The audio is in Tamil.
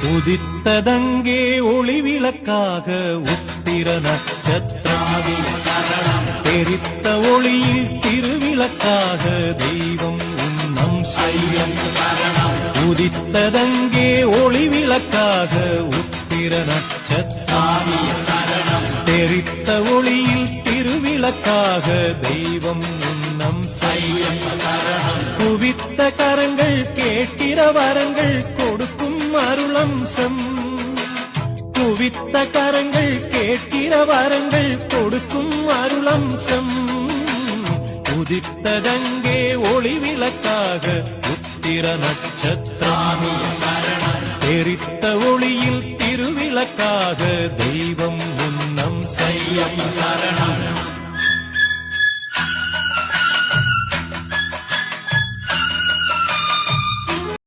உதித்ததங்கே ஒளி விளக்காக உத்திர நட்சத்திரம் தெரித்த ஒளியில் திருவிளக்காக தெய்வம் உன்னம் செய்யம் உதித்ததங்கே ஒளி விளக்காக உத்திர நட்சத்திரம் தெரித்த ஒளியில் திருவிளக்காக தெய்வம் உன்னம் செய்யம் குவித்த கரங்கள் கேட்கிற வரங்கள் கொடுக்கும் அருளம்சம் குவித்த கரங்கள் கேட்கிற வரங்கள் கொடுக்கும் அருளம்சம் உதித்ததங்கே ஒளி விளக்காக உத்திர நட்சத்திரம் தெரித்த ஒளியில் திருவிளக்காக தெய்வம் உன்னம் செய்யம் சரணம்